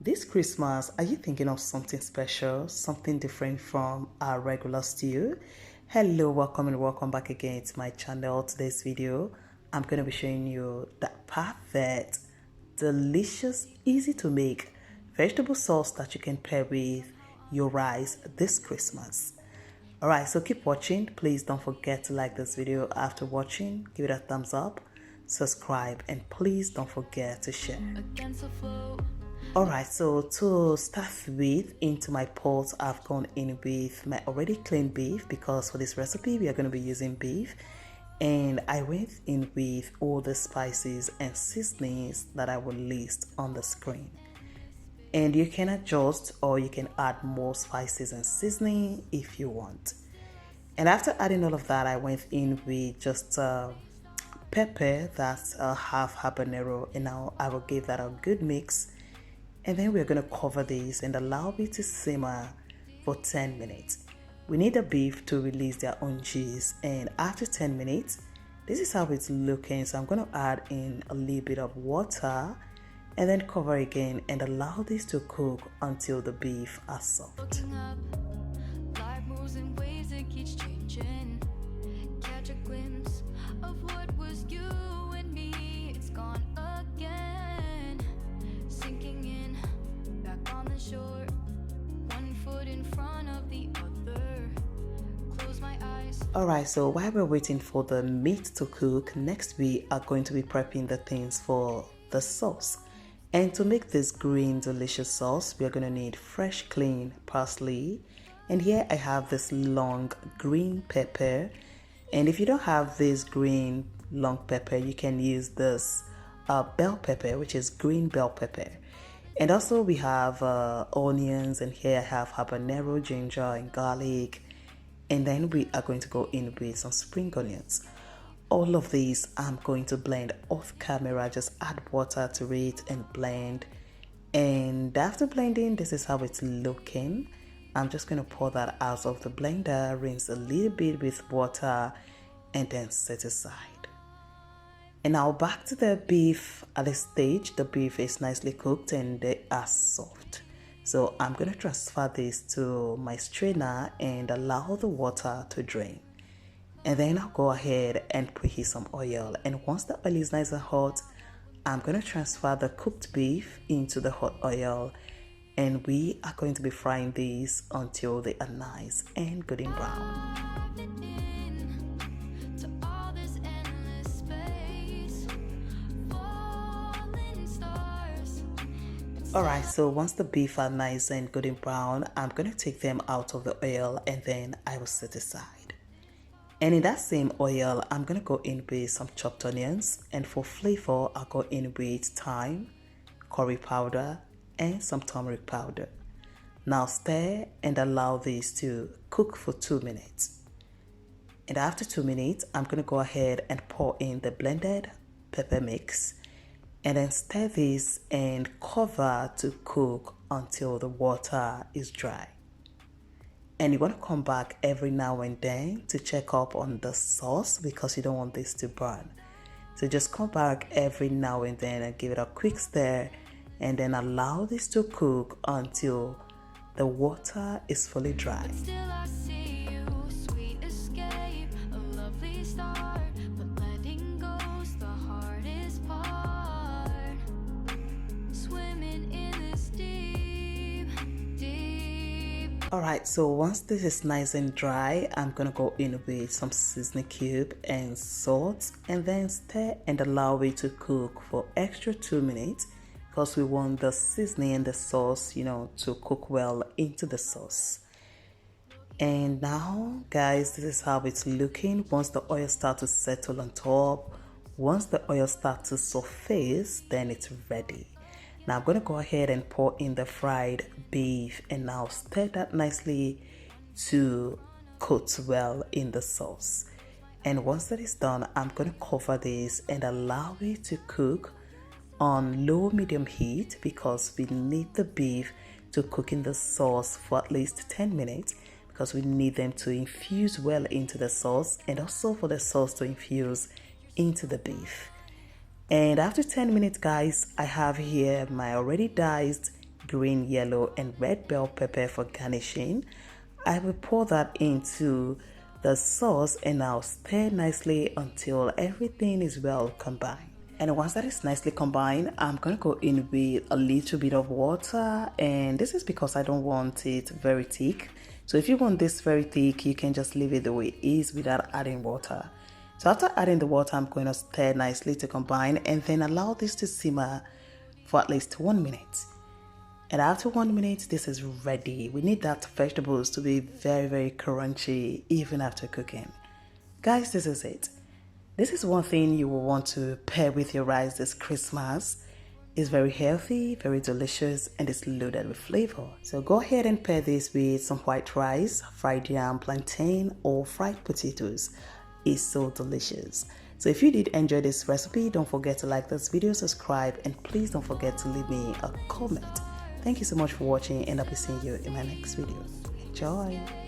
This Christmas, are you thinking of something special, something different from our regular stew? Hello, welcome and welcome back again to my channel. Today's video, I'm going to be showing you the perfect, delicious, easy to make vegetable sauce that you can pair with your rice this Christmas. Alright, so keep watching. Please don't forget to like this video after watching. Give it a thumbs up, subscribe, and please don't forget to share. Alright, so to start with, into my pot I've gone in with my already cleaned beef, because for this recipe we are going to be using beef, and I went in with all the spices and seasonings that I will list on the screen. And you can adjust or you can add more spices and seasoning if you want. And after adding all of that, I went in with just pepper that's half habanero, and now I will give that a good mix. And then we're going to cover this and allow it to simmer for 10 minutes. We need the beef to release their own juice, and after 10 minutes, this is how it's looking. So I'm going to add in a little bit of water and then cover again and allow this to cook until the beef are soft. Alright, so while we're waiting for the meat to cook, next we are going to be prepping the things for the sauce. And to make this green delicious sauce, we are going to need fresh clean parsley. And here I have this long green pepper. And if you don't have this green long pepper, you can use this bell pepper, which is green bell pepper. And also we have onions, and here I have habanero, ginger, and garlic. And then we are going to go in with some spring onions. All of these I'm going to blend off camera. Just add water to it and blend. And after blending, this is how it's looking. I'm just going to pour that out of the blender, rinse a little bit with water, and then set aside. And now back to the beef. At this stage, the beef is nicely cooked and they are soft. So I'm going to transfer this to my strainer and allow the water to drain. And then I'll go ahead and preheat some oil. And once the oil is nice and hot, I'm going to transfer the cooked beef into the hot oil. And we are going to be frying these until they are nice and golden brown. Alright, so once the beef are nice and golden brown, I'm going to take them out of the oil and then I will set aside. And in that same oil, I'm going to go in with some chopped onions, and for flavor, I'll go in with thyme, curry powder, and some turmeric powder. Now stir and allow this to cook for 2 minutes. And after 2 minutes, I'm going to go ahead and pour in the blended pepper mix. And then stir this and cover to cook until the water is dry. And you want to come back every now and then to check up on the sauce, because you don't want this to burn. So just come back every now and then and give it a quick stir, and then allow this to cook until the water is fully dry. Alright, so once this is nice and dry, I'm gonna go in with some seasoning cube and salt, and then stir and allow it to cook for extra 2 minutes, because we want the seasoning and the sauce, to cook well into the sauce. And now, guys, this is how it's looking once the oil starts to settle on top. Once the oil starts to surface, then it's ready. Now I'm going to go ahead and pour in the fried beef, and now stir that nicely to coat well in the sauce. And once that is done, I'm going to cover this and allow it to cook on low-medium heat, because we need the beef to cook in the sauce for at least 10 minutes, because we need them to infuse well into the sauce, and also for the sauce to infuse into the beef. And after 10 minutes, guys, I have here my already diced green, yellow, and red bell pepper for garnishing. I will pour that into the sauce and I'll stir nicely until everything is well combined. And once that is nicely combined, I'm going to go in with a little bit of water, and this is because I don't want it very thick. So if you want this very thick, you can just leave it the way it is without adding water. So after adding the water, I'm going to stir nicely to combine and then allow this to simmer for at least 1 minute. And after 1 minute, this is ready. We need that vegetables to be very, very crunchy even after cooking. Guys, this is it. This is one thing you will want to pair with your rice this Christmas. It's very healthy, very delicious, and it's loaded with flavor. So go ahead and pair this with some white rice, fried yam, plantain, or fried potatoes. It's so delicious. So if you did enjoy this recipe, don't forget to like this video, subscribe, and please don't forget to leave me a comment. Thank you so much for watching, and I'll be seeing you in my next video. Enjoy!